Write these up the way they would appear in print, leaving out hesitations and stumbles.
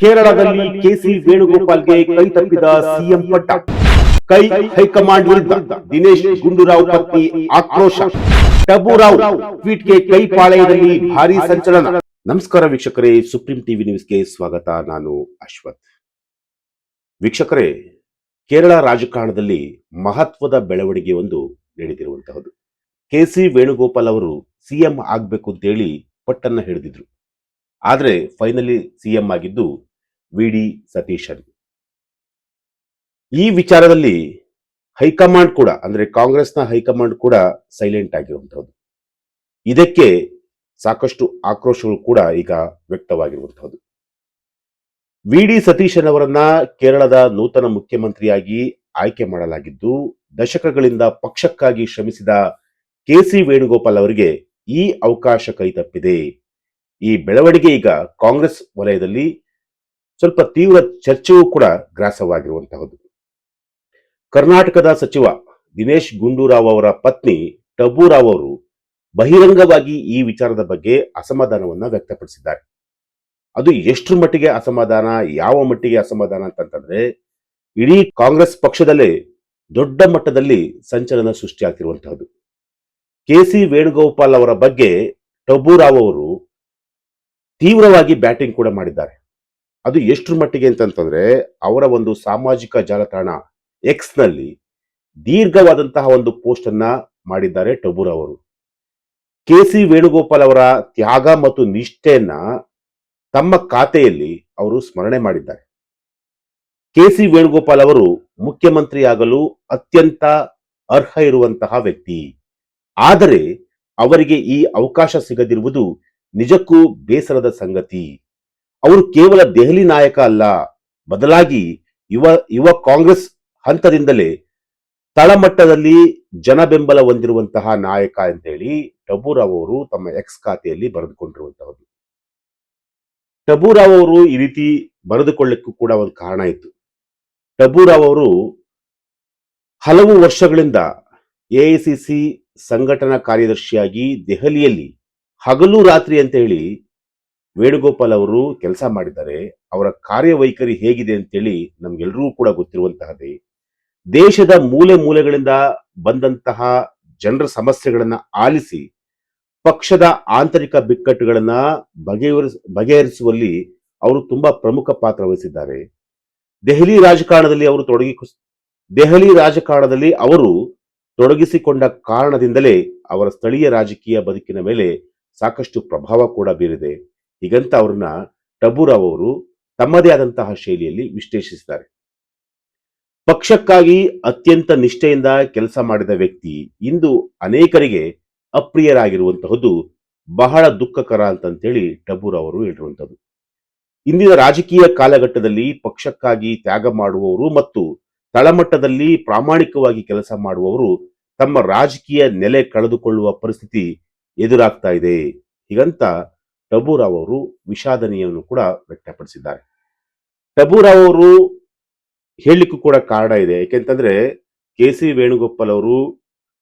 ಕೇರಳದಲ್ಲಿ ಕೆಸಿ ವೇಣುಗೋಪಾಲ್ಗೆ ಕೈ ತಪ್ಪಿದ ಸಿಎಂ ಪಟ್ಟ. ಕೈ ಹೈಕಮಾಂಡ್ ವಿರುದ್ಧ ದಿನೇಶ್ ಗುಂಡೂರಾವ್ ಪತ್ನಿ ಆಕ್ರೋಶ. ಟಬುರಾವ್ ಟ್ವೀಟ್ಗೆ ಕೈ ಪಾಳೆಯದಲ್ಲಿ ಭಾರೀ ಸಂಚಲನ. ನಮಸ್ಕಾರ ವೀಕ್ಷಕರೇ, ಸುಪ್ರೀಂ ಟಿವಿ ನ್ಯೂಸ್ಗೆ ಸ್ವಾಗತ. ನಾನು ಅಶ್ವಥ್. ವೀಕ್ಷಕರೇ, ಕೇರಳ ರಾಜಕಾರಣದಲ್ಲಿ ಮಹತ್ವದ ಬೆಳವಣಿಗೆ ಒಂದು ನಡೆದಿರುವಂತಹದ್ದು. ಕೆಸಿ ವೇಣುಗೋಪಾಲ್ ಅವರು ಸಿಎಂ ಆಗ್ಬೇಕು ಅಂತೇಳಿ ಪಟ್ಟನ್ನ ಹಿಡಿದಿದ್ರು. ಆದ್ರೆ ಫೈನಲಿ ಸಿಎಂ ಆಗಿದ್ದು ವಿ.ಡಿ. ಸತೀಶನ್. ಈ ವಿಚಾರದಲ್ಲಿ ಹೈಕಮಾಂಡ್ ಕೂಡ, ಅಂದ್ರೆ ಕಾಂಗ್ರೆಸ್ನ ಹೈಕಮಾಂಡ್ ಕೂಡ ಸೈಲೆಂಟ್ ಆಗಿರುವಂತಹದ್ದು. ಇದಕ್ಕೆ ಸಾಕಷ್ಟು ಆಕ್ರೋಶಗಳು ಕೂಡ ಈಗ ವ್ಯಕ್ತವಾಗಿರುವಂತಹದ್ದು. ವಿ.ಡಿ. ಸತೀಶನ್ ಅವರನ್ನ ಕೇರಳದ ನೂತನ ಮುಖ್ಯಮಂತ್ರಿಯಾಗಿ ಆಯ್ಕೆ ಮಾಡಲಾಗಿದ್ದು, ದಶಕಗಳಿಂದ ಪಕ್ಷಕ್ಕಾಗಿ ಶ್ರಮಿಸಿದ ಕೆಸಿ ವೇಣುಗೋಪಾಲ್ ಅವರಿಗೆ ಈ ಅವಕಾಶ ಕೈತಪ್ಪಿದೆ. ಈ ಬೆಳವಣಿಗೆ ಈಗ ಕಾಂಗ್ರೆಸ್ ವಲಯದಲ್ಲಿ ಸ್ವಲ್ಪ ತೀವ್ರ ಚರ್ಚೆಯೂ ಕೂಡ ಗ್ರಾಸವಾಗಿರುವಂತಹದ್ದು. ಕರ್ನಾಟಕದ ಸಚಿವ ದಿನೇಶ್ ಗುಂಡೂರಾವ್ ಅವರ ಪತ್ನಿ ಟಬುರಾವ್ ಅವರು ಬಹಿರಂಗವಾಗಿ ಈ ವಿಚಾರದ ಬಗ್ಗೆ ಅಸಮಾಧಾನವನ್ನ ವ್ಯಕ್ತಪಡಿಸಿದ್ದಾರೆ. ಅದು ಎಷ್ಟರ ಮಟ್ಟಿಗೆ ಅಸಮಾಧಾನ, ಯಾವ ಮಟ್ಟಿಗೆ ಅಸಮಾಧಾನ ಅಂತಂತಂದ್ರೆ, ಇಡೀ ಕಾಂಗ್ರೆಸ್ ಪಕ್ಷದಲ್ಲೇ ದೊಡ್ಡ ಮಟ್ಟದಲ್ಲಿ ಸಂಚಲನ ಸೃಷ್ಟಿಯಾಗ್ತಿರುವಂತಹದ್ದು. ಕೆಸಿ ವೇಣುಗೋಪಾಲ್ ಅವರ ಬಗ್ಗೆ ಟಬುರಾವ್ ಅವರು ತೀವ್ರವಾಗಿ ಬ್ಯಾಟಿಂಗ್ ಕೂಡ ಮಾಡಿದ್ದಾರೆ. ಅದು ಎಷ್ಟರ ಮಟ್ಟಿಗೆ ಅಂತಂತಂದ್ರೆ, ಅವರ ಒಂದು ಸಾಮಾಜಿಕ ಜಾಲತಾಣ ಎಕ್ಸ್ ನಲ್ಲಿ ದೀರ್ಘವಾದಂತಹ ಒಂದು ಪೋಸ್ಟ್ ಅನ್ನ ಮಾಡಿದ್ದಾರೆ ಟಬುರಾವ್ ಅವರು. ಕೆಸಿ ವೇಣುಗೋಪಾಲ್ ಅವರ ತ್ಯಾಗ ಮತ್ತು ನಿಷ್ಠೆಯನ್ನ ತಮ್ಮ ಖಾತೆಯಲ್ಲಿ ಅವರು ಸ್ಮರಣೆ ಮಾಡಿದ್ದಾರೆ. ಕೆಸಿ ವೇಣುಗೋಪಾಲ್ ಅವರು ಮುಖ್ಯಮಂತ್ರಿಯಾಗಲು ಅತ್ಯಂತ ಅರ್ಹ ಇರುವಂತಹ ವ್ಯಕ್ತಿ. ಆದರೆ ಅವರಿಗೆ ಈ ಅವಕಾಶ ಸಿಗದಿರುವುದು ನಿಜಕ್ಕೂ ಬೇಸರದ ಸಂಗತಿ. ಅವರು ಕೇವಲ ದೆಹಲಿ ನಾಯಕ ಅಲ್ಲ, ಬದಲಾಗಿ ಯುವ ಕಾಂಗ್ರೆಸ್ ಹಂತದಿಂದಲೇ ತಳಮಟ್ಟದಲ್ಲಿ ಜನ ಬೆಂಬಲ ಹೊಂದಿರುವಂತಹ ನಾಯಕ ಅಂತೇಳಿ ಟಬುರಾವ್ ಅವರು ತಮ್ಮ ಎಕ್ಸ್ ಖಾತೆಯಲ್ಲಿ ಬರೆದುಕೊಂಡಿರುವಂತಹದ್ದು. ಟಬುರಾವ್ ಅವರು ಈ ರೀತಿ ಬರೆದುಕೊಳ್ಳಕ್ಕೂ ಕೂಡ ಒಂದು ಕಾರಣ ಇತ್ತು. ಟಬುರಾವ್ ಅವರು ಹಲವು ವರ್ಷಗಳಿಂದ ಎಐಸಿಸಿ ಸಂಘಟನಾ ಕಾರ್ಯದರ್ಶಿಯಾಗಿ ದೆಹಲಿಯಲ್ಲಿ ಹಗಲು ರಾತ್ರಿ ಅಂತ ಹೇಳಿ ವೇಣುಗೋಪಾಲ್ ಅವರು ಕೆಲಸ ಮಾಡಿದ್ದಾರೆ. ಅವರ ಕಾರ್ಯವೈಖರಿ ಹೇಗಿದೆ ಅಂತೇಳಿ ನಮ್ಗೆಲ್ಲರೂ ಕೂಡ ಗೊತ್ತಿರುವಂತಹದ್ದೇ. ದೇಶದ ಮೂಲೆ ಮೂಲೆಗಳಿಂದ ಬಂದಂತಹ ಜನರ ಸಮಸ್ಯೆಗಳನ್ನ ಆಲಿಸಿ ಪಕ್ಷದ ಆಂತರಿಕ ಬಿಕ್ಕಟ್ಟುಗಳನ್ನ ಬಗೆಹರಿಸುವಲ್ಲಿ ಅವರು ತುಂಬಾ ಪ್ರಮುಖ ಪಾತ್ರ ವಹಿಸಿದ್ದಾರೆ. ದೆಹಲಿ ರಾಜಕಾರಣದಲ್ಲಿ ಅವರು ತೊಡಗಿಸಿಕೊಂಡ ಕಾರಣದಿಂದಲೇ ಅವರ ಸ್ಥಳೀಯ ರಾಜಕೀಯ ಬದುಕಿನ ಮೇಲೆ ಸಾಕಷ್ಟು ಪ್ರಭಾವ ಕೂಡ ಬೀರಿದೆ. ಹೀಗಂತ ಅವ್ರನ್ನ ಟಬುರಾವ್ ಅವರು ತಮ್ಮದೇ ಆದಂತಹ ಶೈಲಿಯಲ್ಲಿ ವಿಶ್ಲೇಷಿಸಿದ್ದಾರೆ. ಪಕ್ಷಕ್ಕಾಗಿ ಅತ್ಯಂತ ನಿಷ್ಠೆಯಿಂದ ಕೆಲಸ ಮಾಡಿದ ವ್ಯಕ್ತಿ ಇಂದು ಅನೇಕರಿಗೆ ಅಪ್ರಿಯರಾಗಿರುವಂತಹದ್ದು ಬಹಳ ದುಃಖಕರ ಅಂತಂತೇಳಿ ಟಬುರಾವ್ ಅವರು ಹೇಳಿರುವಂತದ್ದು. ಇಂದಿನ ರಾಜಕೀಯ ಕಾಲಘಟ್ಟದಲ್ಲಿ ಪಕ್ಷಕ್ಕಾಗಿ ತ್ಯಾಗ ಮಾಡುವವರು ಮತ್ತು ತಳಮಟ್ಟದಲ್ಲಿ ಪ್ರಾಮಾಣಿಕವಾಗಿ ಕೆಲಸ ಮಾಡುವವರು ತಮ್ಮ ರಾಜಕೀಯ ನೆಲೆ ಕಳೆದುಕೊಳ್ಳುವ ಪರಿಸ್ಥಿತಿ ಎದುರಾಗ್ತಾ ಇದೆ. ಹೀಗಂತ ಟಬುರಾವ್ ಅವರು ವಿಷಾದನೀಯವನ್ನು ಕೂಡ ವ್ಯಕ್ತಪಡಿಸಿದ್ದಾರೆ. ಟಬುರಾವ್ ಅವರು ಹೇಳಲಿಕ್ಕೂ ಕೂಡ ಕಾರಣ ಇದೆ. ಯಾಕೆಂತಂದ್ರೆ ಕೆಸಿ ವೇಣುಗೋಪಾಲ್ ಅವರು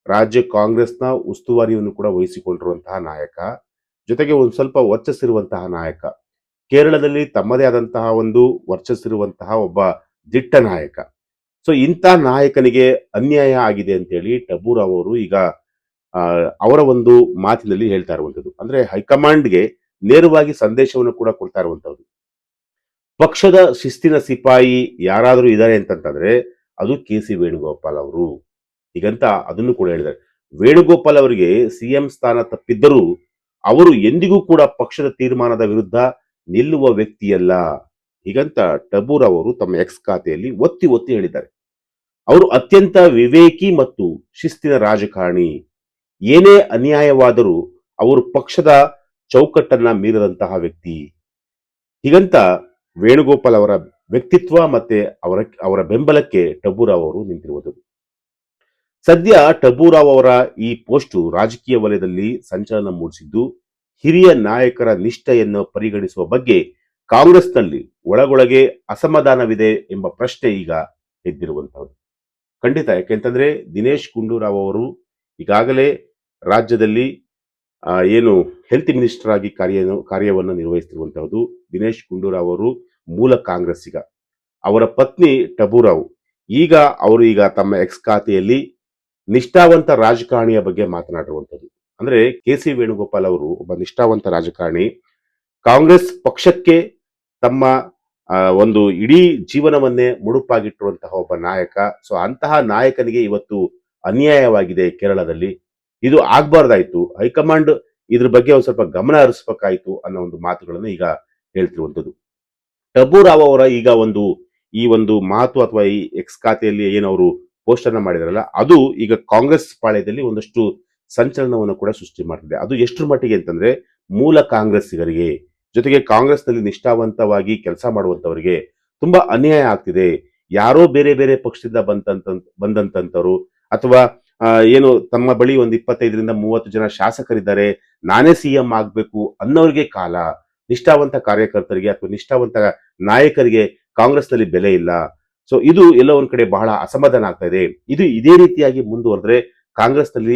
ರಾಜ್ಯ ಕಾಂಗ್ರೆಸ್ನ ಉಸ್ತುವಾರಿಯನ್ನು ಕೂಡ ವಹಿಸಿಕೊಂಡಿರುವಂತಹ ನಾಯಕ, ಜೊತೆಗೆ ಒಂದು ಸ್ವಲ್ಪ ವರ್ಚಸ್ಸಿರುವಂತಹ ನಾಯಕ. ಕೇರಳದಲ್ಲಿ ತಮ್ಮದೇ ಆದಂತಹ ಒಂದು ವರ್ಚಸ್ಸಿರುವಂತಹ ಒಬ್ಬ ದಿಟ್ಟ ನಾಯಕ. ಸೊ ಇಂಥ ನಾಯಕನಿಗೆ ಅನ್ಯಾಯ ಆಗಿದೆ ಅಂತೇಳಿ ಟಬುರಾವ್ ಅವರು ಈಗ ಅವರ ಒಂದು ಮಾತಿನಲ್ಲಿ ಹೇಳ್ತಾ ಇರುವಂತದ್ದು. ಅಂದ್ರೆ ಹೈಕಮಾಂಡ್ಗೆ ನೇರವಾಗಿ ಸಂದೇಶವನ್ನು ಕೂಡ ಕೊಡ್ತಾ ಇರುವಂತದ್ದು. ಪಕ್ಷದ ಶಿಸ್ತಿನ ಸಿಪಾಯಿ ಯಾರಾದರೂ ಇದ್ದಾರೆ ಅಂತಂತಂದ್ರೆ ಅದು ಕೆಸಿ ವೇಣುಗೋಪಾಲ್ ಅವರು. ಹೀಗಂತ ಅದನ್ನು ಕೂಡ ಹೇಳಿದ್ದಾರೆ. ವೇಣುಗೋಪಾಲ್ ಅವರಿಗೆ ಸಿಎಂ ಸ್ಥಾನ ತಪ್ಪಿದ್ದರೂ ಅವರು ಎಂದಿಗೂ ಕೂಡ ಪಕ್ಷದ ತೀರ್ಮಾನದ ವಿರುದ್ಧ ನಿಲ್ಲುವ ವ್ಯಕ್ತಿಯಲ್ಲ. ಹೀಗಂತ ಟಬುರಾವ್ ಅವರು ತಮ್ಮ ಎಕ್ಸ್ ಖಾತೆಯಲ್ಲಿ ಒತ್ತಿ ಒತ್ತಿ ಹೇಳಿದ್ದಾರೆ. ಅವರು ಅತ್ಯಂತ ವಿವೇಕಿ ಮತ್ತು ಶಿಸ್ತಿನ ರಾಜಕಾರಣಿ. ಏನೇ ಅನ್ಯಾಯವಾದರೂ ಅವರು ಪಕ್ಷದ ಚೌಕಟ್ಟನ್ನ ಮೀರದಂತಹ ವ್ಯಕ್ತಿ. ಹೀಗಂತ ವೇಣುಗೋಪಾಲ್ ಅವರ ವ್ಯಕ್ತಿತ್ವ ಮತ್ತೆ ಅವರ ಬೆಂಬಲಕ್ಕೆ ಟಬುರಾವ್ ಅವರು ನಿಂತಿರುವುದು. ಸದ್ಯ ಟಬುರಾವ್ ಅವರ ಈ ಪೋಸ್ಟು ರಾಜಕೀಯ ವಲಯದಲ್ಲಿ ಸಂಚಲನ ಮೂಡಿಸಿದ್ದು, ಹಿರಿಯ ನಾಯಕರ ನಿಷ್ಠೆಯನ್ನು ಪರಿಗಣಿಸುವ ಬಗ್ಗೆ ಕಾಂಗ್ರೆಸ್ನಲ್ಲಿ ಒಳಗೊಳಗೆ ಅಸಮಾಧಾನವಿದೆ ಎಂಬ ಪ್ರಶ್ನೆ ಈಗ ಎದ್ದಿರುವಂತಹದ್ದು. ಖಂಡಿತ. ಯಾಕೆಂತಂದ್ರೆ ದಿನೇಶ್ ಗುಂಡೂರಾವ್ ಅವರು ಈಗಾಗಲೇ ರಾಜ್ಯದಲ್ಲಿ ಏನು ಹೆಲ್ತ್ ಮಿನಿಸ್ಟರ್ ಆಗಿ ಕಾರ್ಯವನ್ನು ನಿರ್ವಹಿಸುತ್ತಿರುವಂತಹದ್ದು. ದಿನೇಶ್ ಗುಂಡೂರಾವ್ ಅವರು ಮೂಲ ಕಾಂಗ್ರೆಸ್ಸಿಗ. ಅವರ ಪತ್ನಿ ಟಬುರಾವ್. ಈಗ ಅವರು ತಮ್ಮ ಎಕ್ಸ್ ಖಾತೆಯಲ್ಲಿ ನಿಷ್ಠಾವಂತ ರಾಜಕಾರಣಿಯ ಬಗ್ಗೆ ಮಾತನಾಡಿರುವಂಥದ್ದು. ಅಂದ್ರೆ ಕೆ.ಸಿ. ವೇಣುಗೋಪಾಲ್ ಅವರು ಒಬ್ಬ ನಿಷ್ಠಾವಂತ ರಾಜಕಾರಣಿ. ಕಾಂಗ್ರೆಸ್ ಪಕ್ಷಕ್ಕೆ ತಮ್ಮ ಒಂದು ಇಡೀ ಜೀವನವನ್ನೇ ಮುಡುಪಾಗಿಟ್ಟಿರುವಂತಹ ಒಬ್ಬ ನಾಯಕ. ಸೊ ಅಂತಹ ನಾಯಕನಿಗೆ ಇವತ್ತು ಅನ್ಯಾಯವಾಗಿದೆ ಕೇರಳದಲ್ಲಿ. ಇದು ಆಗ್ಬಾರ್ದಾಯ್ತು. ಹೈಕಮಾಂಡ್ ಇದ್ರ ಬಗ್ಗೆ ಒಂದು ಸ್ವಲ್ಪ ಗಮನ ಹರಿಸಬೇಕಾಯ್ತು ಅನ್ನೋ ಒಂದು ಮಾತುಗಳನ್ನು ಈಗ ಹೇಳ್ತಿರುವಂಥದ್ದು. ಟಬುರಾವ್ ಅವರ ಈ ಒಂದು ಮಾತು ಅಥವಾ ಈ ಎಕ್ಸ್ ಖಾತೆಯಲ್ಲಿ ಏನವರು ಪೋಸ್ಟ್ ಅನ್ನ ಮಾಡಿದಾರಲ್ಲ, ಅದು ಈಗ ಕಾಂಗ್ರೆಸ್ ಪಾಳ್ಯದಲ್ಲಿ ಒಂದಷ್ಟು ಸಂಚಲನವನ್ನು ಕೂಡ ಸೃಷ್ಟಿ ಮಾಡ್ತಿದೆ. ಅದು ಎಷ್ಟರ ಮಟ್ಟಿಗೆ ಅಂತಂದ್ರೆ, ಮೂಲ ಕಾಂಗ್ರೆಸ್ಸಿಗರಿಗೆ, ಜೊತೆಗೆ ಕಾಂಗ್ರೆಸ್ನಲ್ಲಿ ನಿಷ್ಠಾವಂತವಾಗಿ ಕೆಲಸ ಮಾಡುವಂತವರಿಗೆ ತುಂಬಾ ಅನ್ಯಾಯ ಆಗ್ತಿದೆ. ಯಾರೋ ಬೇರೆ ಬೇರೆ ಪಕ್ಷದಿಂದ ಬಂದಂತಂತವರು, ಅಥವಾ ಏನು ತಮ್ಮ ಬಳಿ ಒಂದು 25ರಿಂದ 30 ಜನ ಶಾಸಕರಿದ್ದಾರೆ, ನಾನೇ ಸಿಎಂ ಆಗ್ಬೇಕು ಅನ್ನೋರಿಗೆ ಕಾಲ, ನಿಷ್ಠಾವಂತ ಕಾರ್ಯಕರ್ತರಿಗೆ ಅಥವಾ ನಿಷ್ಠಾವಂತ ನಾಯಕರಿಗೆ ಕಾಂಗ್ರೆಸ್ನಲ್ಲಿ ಬೆಲೆ ಇಲ್ಲ. ಸೊ ಇದು ಎಲ್ಲೋ ಒಂದ್ ಕಡೆ ಬಹಳ ಅಸಮಾಧಾನ ಆಗ್ತಾ ಇದೆ. ಇದು ಇದೇ ರೀತಿಯಾಗಿ ಮುಂದುವರೆದ್ರೆ ಕಾಂಗ್ರೆಸ್ನಲ್ಲಿ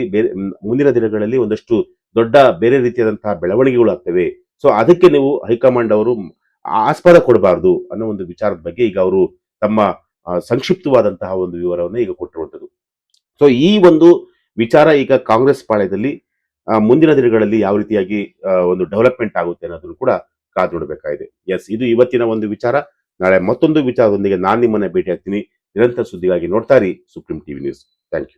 ಮುಂದಿನ ದಿನಗಳಲ್ಲಿ ಒಂದಷ್ಟು ದೊಡ್ಡ ಬೇರೆ ರೀತಿಯಾದಂತಹ ಬೆಳವಣಿಗೆಗಳು ಆಗ್ತವೆ. ಸೊ ಅದಕ್ಕೆ ನೀವು ಹೈಕಮಾಂಡ್ ಅವರು ಆಸ್ಪದ ಕೊಡಬಾರದು ಅನ್ನೋ ಒಂದು ವಿಚಾರದ ಬಗ್ಗೆ ಈಗ ಅವರು ತಮ್ಮ ಸಂಕ್ಷಿಪ್ತವಾದಂತಹ ಒಂದು ವಿವರವನ್ನು ಈಗ ಕೊಟ್ಟಿರುವಂಥದ್ದು. ಸೊ ಈ ಒಂದು ವಿಚಾರ ಈಗ ಕಾಂಗ್ರೆಸ್ ಪಾಳ್ಯದಲ್ಲಿ ಮುಂದಿನ ದಿನಗಳಲ್ಲಿ ಯಾವ ರೀತಿಯಾಗಿ ಒಂದು ಡೆವಲಪ್ಮೆಂಟ್ ಆಗುತ್ತೆ ಅನ್ನೋದನ್ನು ಕೂಡ ಕಾದು ನೋಡಬೇಕಾಗಿದೆ. ಎಸ್, ಇದು ಇವತ್ತಿನ ಒಂದು ವಿಚಾರ. ನಾಳೆ ಮತ್ತೊಂದು ವಿಚಾರದೊಂದಿಗೆ ನಾನು ನಿಮ್ಮನ್ನ ಭೇಟಿ ಆಗ್ತೀನಿ. ನಿರಂತರ ಸುದ್ದಿಗಾಗಿ ನೋಡ್ತಾ ಇರಿ supreme TV news. Thank you.